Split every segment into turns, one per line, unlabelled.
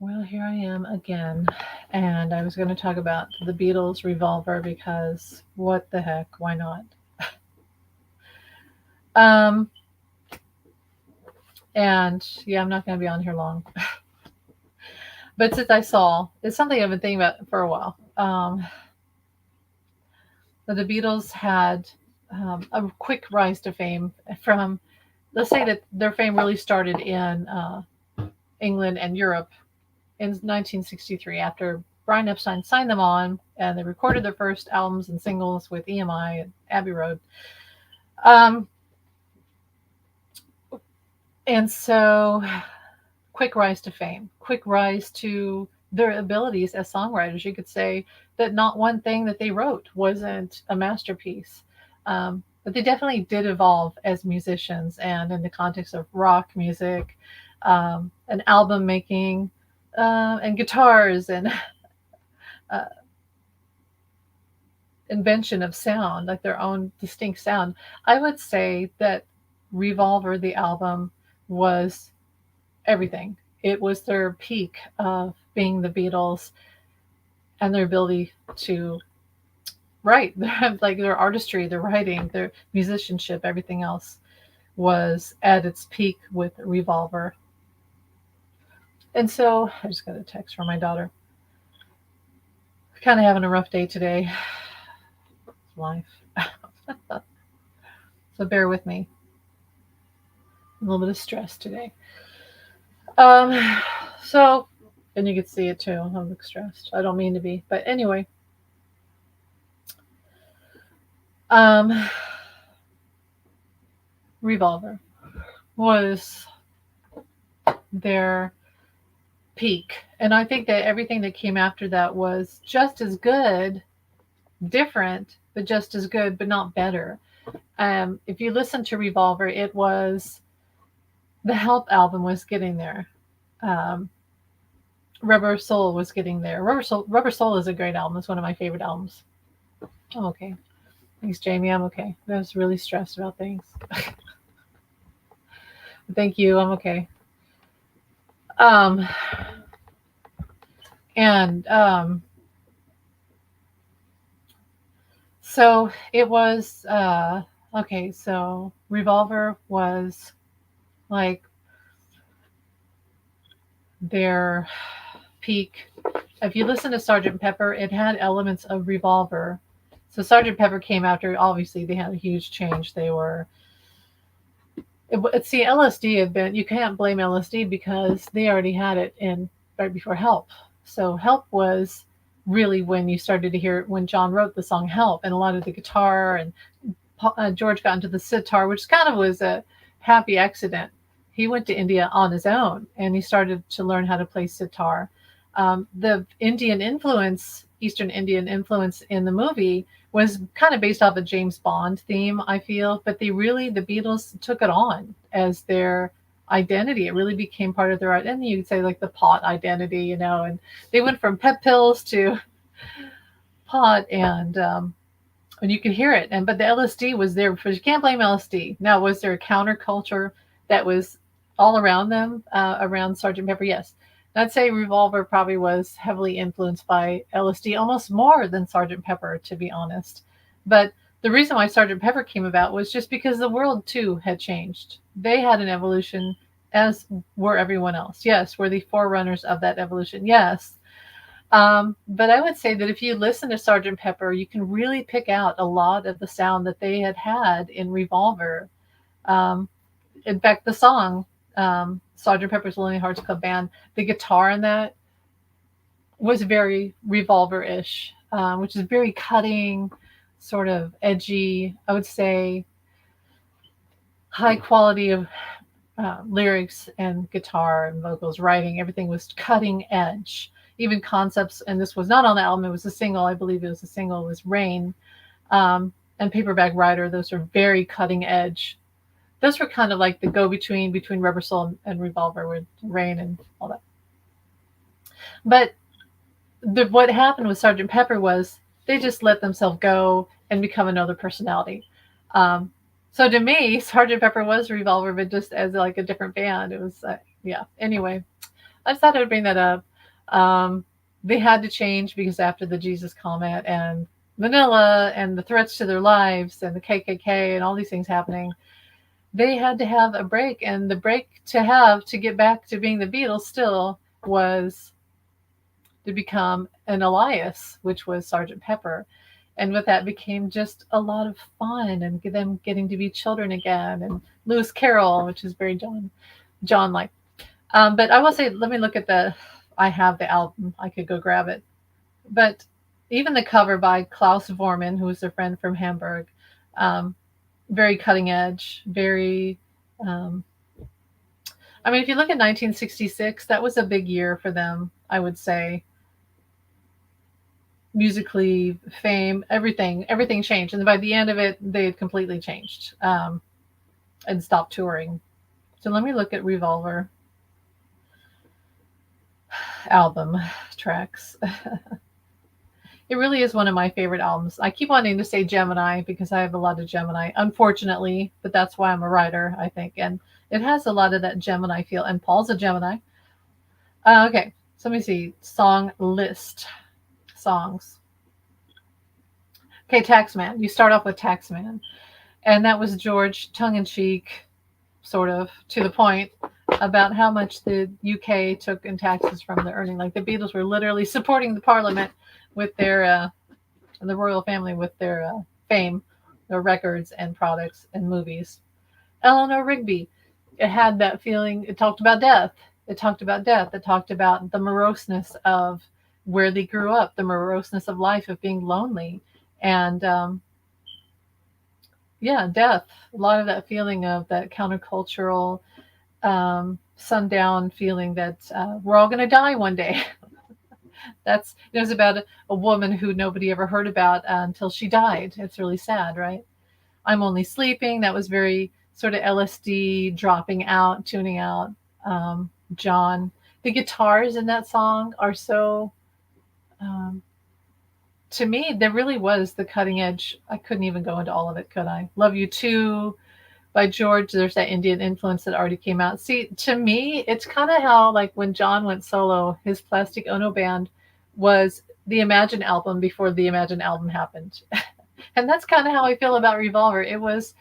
Well, here I am again, and I was going to talk about the Beatles Revolver because what the heck, why not? Um, and yeah, I'm not going to be on here long, but since I saw, it's something I've been thinking about for a while. That the Beatles had a quick rise to fame from, let's say that their fame really started in England and Europe in 1963 after Brian Epstein signed them on and they recorded their first albums and singles with EMI and Abbey Road. Um, and so, quick rise to fame, quick rise to their abilities as songwriters. You could say that not one thing that they wrote wasn't a masterpiece. But they definitely did evolve as musicians and in the context of rock music, and album making, and guitars and uh, invention of sound, like their own distinct sound. I would say that Revolver, the album, was everything. It was their peak of being the Beatles and their ability to write, like their artistry, their writing, their musicianship, everything else was at its peak with Revolver. And so I just got a text from my daughter. Kind of having a rough day today. Life. So bear with me. A little bit of stress today. Um, so, and you can see it too. I look stressed. I don't mean to be, but anyway. Um, Revolver was their peak, and I think that everything that came after that was just as good, different, but just as good, but not better. If you listen to Revolver, it was the Help album was getting there. Um, Rubber Soul was getting there. Rubber Soul is a great album. It's one of my favorite albums. Oh, okay. Thanks, Jamie. I'm okay. I was really stressed about things. Thank you. I'm okay. Um, and so it was okay. So Revolver was like their peak. If you listen to Sergeant Pepper, it had elements of Revolver. So Sergeant Pepper came after. Obviously, they had a huge change. They were see LSD had been. You can't blame LSD because they already had it in right before Help. So Help was really when you started to hear when John wrote the song Help, and a lot of the guitar and George got into the sitar, which kind of was a happy accident. He went to India on his own and he started to learn how to play sitar. The Indian influence, Eastern Indian influence in the movie was kind of based off a James Bond theme, I feel, but the Beatles took it on as their identity. It really became part of their identity. You could say like the pot identity, and they went from pep pills to pot and you could hear it. And but the LSD was there because you can't blame LSD. Now, was there a counterculture that was all around them, around Sergeant Pepper? Yes. I'd say Revolver probably was heavily influenced by LSD, almost more than Sergeant Pepper, to be honest. But the reason why Sergeant Pepper came about was just because the world too had changed. They had an evolution, as were everyone else. Yes, were the forerunners of that evolution. Yes, but I would say that if you listen to Sergeant Pepper, you can really pick out a lot of the sound that they had in Revolver. Um, in fact, the song Sergeant Pepper's Lonely Hearts Club Band, the guitar in that was very Revolver-ish, which is very cutting, sort of edgy. I would say high quality of lyrics and guitar and vocals, writing, everything was cutting edge. Even concepts, and this was not on the album, it was a single, I believe it was a single, was Rain, and Paperback Writer. Those are very cutting edge. Those were kind of like the go between Rubber Soul and Revolver with Rain and all that. But what happened with Sergeant Pepper was they just let themselves go and become another personality. Um, so to me, Sergeant Pepper was Revolver, but just as like a different band. It was yeah. Anyway, I just thought I would bring that up. Um, they had to change because after the Jesus Comet and Manila and the threats to their lives and the KKK and all these things happening, they had to have a break. And the break to have to get back to being the Beatles still was to become an Elias, which was Sergeant Pepper. And with that became just a lot of fun and them getting to be children again. And Lewis Carroll, which is very John like. But I will say, let me look at I have the album. I could go grab it. But even the cover by Klaus Vormann, who was a friend from Hamburg, um, very cutting edge, very. Um, I mean, if you look at 1966, that was a big year for them, I would say. Musically, fame, everything changed. And by the end of it, they had completely changed and stopped touring. So let me look at Revolver album tracks. It really is one of my favorite albums. I keep wanting to say Gemini because I have a lot of Gemini, unfortunately, but that's why I'm a writer, I think. And it has a lot of that Gemini feel. And Paul's a Gemini. Okay, so let me see. Song list. Songs. Okay, Taxman. You start off with Taxman. And that was George, tongue in cheek, sort of, to the point, about how much the UK took in taxes from the earning. Like the Beatles were literally supporting the Parliament with the royal family with their fame, their records and products and movies. Eleanor Rigby, it had that feeling. It talked about death. It talked about death. It talked about the moroseness of where they grew up, the moroseness of life, of being lonely, and yeah, death. A lot of that feeling of that countercultural sundown feeling that we're all going to die one day. It was about a woman who nobody ever heard about until she died. It's really sad, right? I'm Only Sleeping. That was very sort of LSD, dropping out, tuning out. John. The guitars in that song are so, um, to me, there really was the cutting edge. I couldn't even go into all of it, could I? Love You Too by George. There's that Indian influence that already came out. See, to me, it's kind of how, like, when John went solo, his Plastic Ono band was the Imagine album before the Imagine album happened. And that's kind of how I feel about Revolver. It was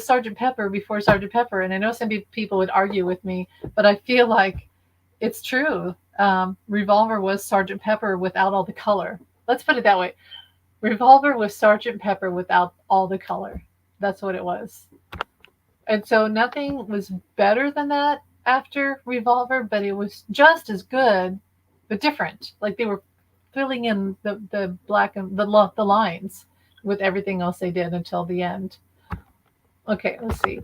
Sergeant Pepper before Sergeant Pepper, and I know some people would argue with me, but I feel like it's true. Revolver was Sergeant Pepper without all the color. Let's put it that way. Revolver was Sergeant Pepper without all the color. That's what it was. And so nothing was better than that after Revolver, but it was just as good, but different. Like they were filling in the black and the lines with everything else they did until the end. Okay, let's see.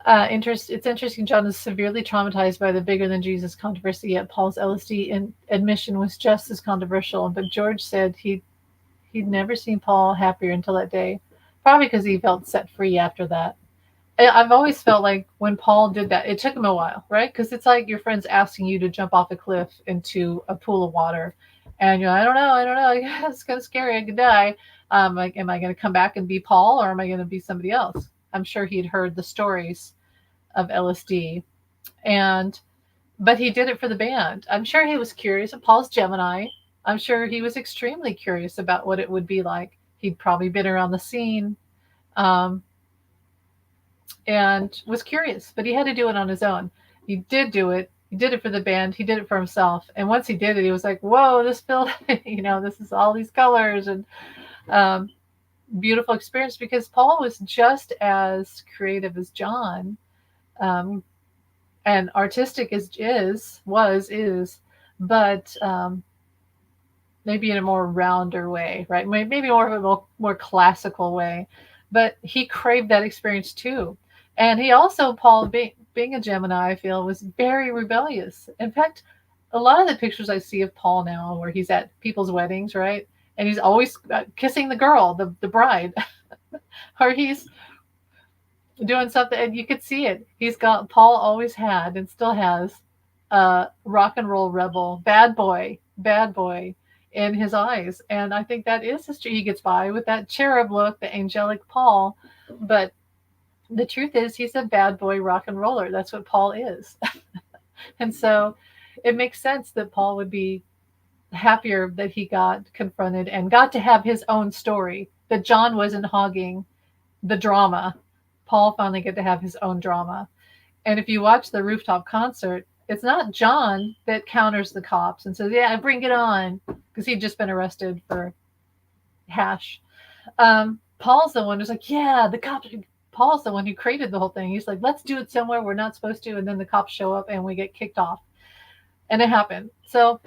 It's interesting. John is severely traumatized by the bigger than Jesus controversy. Yet Paul's LSD admission was just as controversial. But George said he'd never seen Paul happier until that day, probably because he felt set free after that. I've always felt like when Paul did that, it took him a while, right? Because it's like your friends asking you to jump off a cliff into a pool of water, and you're like, I don't know, it's kind of scary, I could die. Like, am I going to come back and be Paul, or am I going to be somebody else? I'm sure he'd heard the stories of LSD, and but he did it for the band. I'm sure he was curious. Paul's Gemini. I'm sure he was extremely curious about what it would be like. He'd probably been around the scene. Um, and was curious, but he had to do it on his own. He did do it. He did it for the band. He did it for himself. And once he did it, he was like, whoa, this filled, this is all these colors and um, beautiful experience, because Paul was just as creative as John, um, and artistic as is, but maybe in a more rounder way, right? Maybe more of a more classical way. But he craved that experience too. And he also, Paul, being a Gemini, I feel, was very rebellious. In fact, a lot of the pictures I see of Paul now, where he's at people's weddings, right? And he's always kissing the girl, the bride, or he's doing something, and you could see it. Paul always had and still has a rock and roll rebel, bad boy in his eyes. And I think that is his, he gets by with that cherub look, the angelic Paul. But the truth is, he's a bad boy rock and roller. That's what Paul is. And so it makes sense that Paul would be happier that he got confronted and got to have his own story, that John wasn't hogging the drama. Paul finally get to have his own drama. And if you watch the rooftop concert, it's not John that counters the cops and says, "Yeah, bring it on," because he'd just been arrested for hash. Paul's the one who's like, "Yeah, the cops." Paul's the one who created the whole thing. He's like, "Let's do it somewhere we're not supposed to," and then the cops show up and we get kicked off, and it happened. So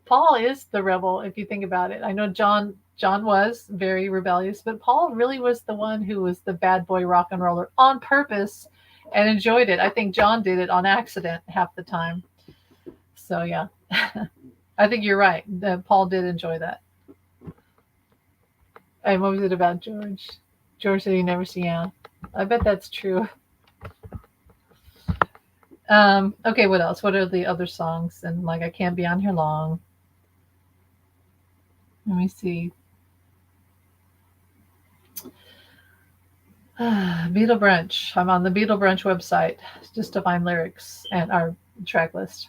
Paul is the rebel if you think about it. I know John was very rebellious, but Paul really was the one who was the bad boy rock and roller on purpose and enjoyed it. I think John did it on accident half the time. So yeah, I think you're right. That Paul did enjoy that. And what was it about George? George said he never seen. Yeah, I bet that's true. Okay, what else? What are the other songs? And like, I can't be on here long. Let me see. Beatle Brunch. I'm on the Beatle Brunch website just to find lyrics and our track list.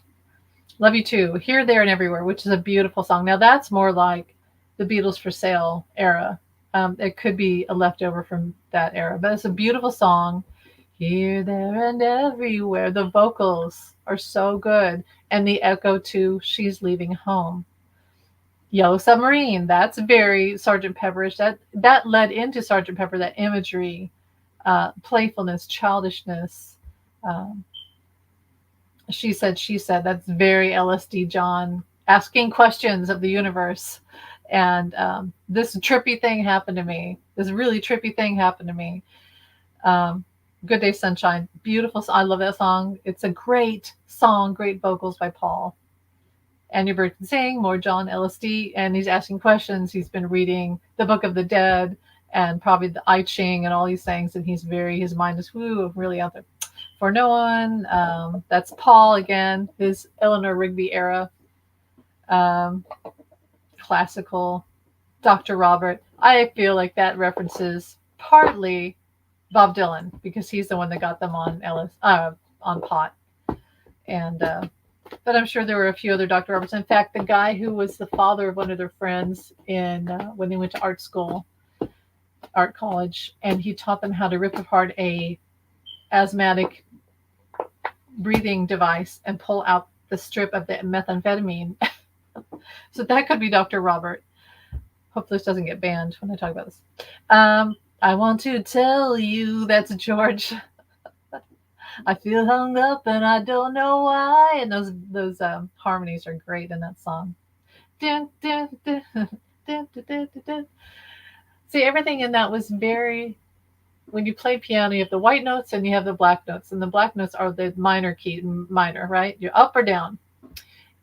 Love You Too, Here, There, and Everywhere, which is a beautiful song. Now that's more like the Beatles for Sale era. It could be a leftover from that era, but it's a beautiful song. Here, there, and everywhere. The vocals are so good. And the echo to She's Leaving Home. Yellow Submarine, that's very Sergeant Pepperish. That led into Sergeant Pepper, that imagery, playfulness, childishness. Um, she said, that's very LSD John, asking questions of the universe. And this trippy thing happened to me. This really trippy thing happened to me. Good Day Sunshine, beautiful. I love that song. It's a great song, great vocals by Paul. And your bird can sing, more John LSD, and he's asking questions. He's been reading the Book of the Dead and probably the I Ching and all these things, and his mind is really out there. For No One, that's Paul again, his Eleanor Rigby era, classical. Dr. Robert, I feel like that references partly Bob Dylan because he's the one that got them on on pot, and but I'm sure there were a few other Dr. Roberts. In fact, the guy who was the father of one of their friends in when they went to art college, and he taught them how to rip apart a asthmatic breathing device and pull out the strip of the methamphetamine. So that could be Dr. Robert. Hope this doesn't get banned when I talk about this. I want to tell you, that's George. I feel hung up and I don't know why. And those harmonies are great in that song. Dun, dun, dun, dun, dun, dun, dun. See, everything in that was very. When you play piano, you have the white notes and you have the black notes, and the black notes are the minor key, minor, right? You're up or down.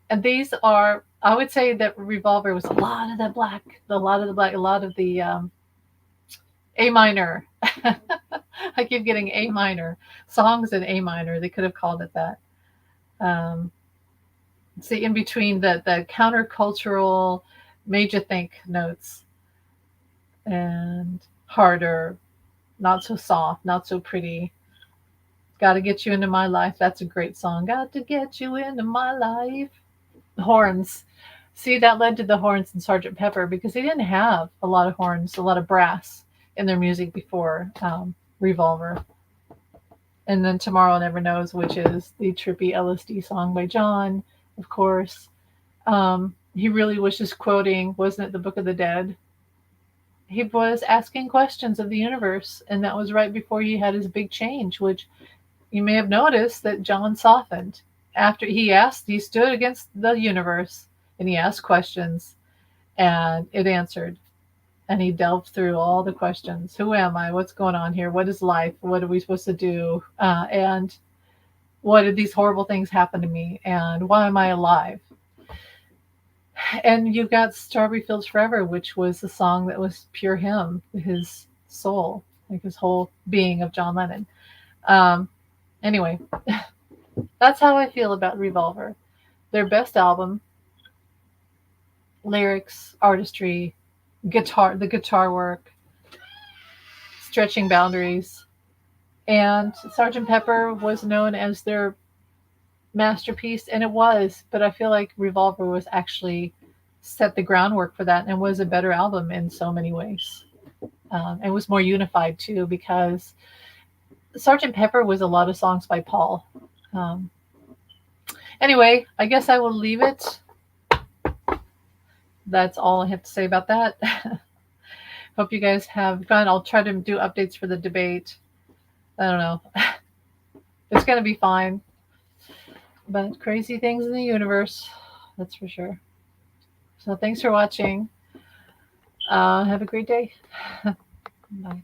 And these are, I would say that Revolver was a lot of the black, a lot of the A minor. I keep getting A minor songs in A minor. They could have called it that. See, in between the countercultural, made you think notes, and harder, not so soft, not so pretty. Got to Get You Into My Life. That's a great song. Got to get you into my life. Horns. See, that led to the horns in Sergeant Pepper because they didn't have a lot of horns, a lot of brass in their music before Revolver. And then Tomorrow Never Knows, which is the trippy LSD song by John, of course. He really was just quoting, wasn't it the Book of the Dead? He was asking questions of the universe, and that was right before he had his big change, which you may have noticed that John softened. After he stood against the universe, and he asked questions, and it answered. And he delved through all the questions. Who am I? What's going on here? What is life? What are we supposed to do? And what did these horrible things happen to me? And why am I alive? And you've got Strawberry Fields Forever, which was a song that was pure him, his soul, like his whole being of John Lennon. Anyway, that's how I feel about Revolver. Their best album, lyrics, artistry, the guitar work, stretching boundaries. And Sgt. Pepper was known as their masterpiece, and it was. But I feel like Revolver was actually set the groundwork for that and was a better album in so many ways. It was more unified too because Sergeant Pepper was a lot of songs by Paul. Um, anyway, I guess I will leave it. That's all I have to say about that. Hope you guys have fun. I'll try to do updates for the debate. I don't know. It's going to be fine. But crazy things in the universe. That's for sure. So thanks for watching. Have a great day. Bye.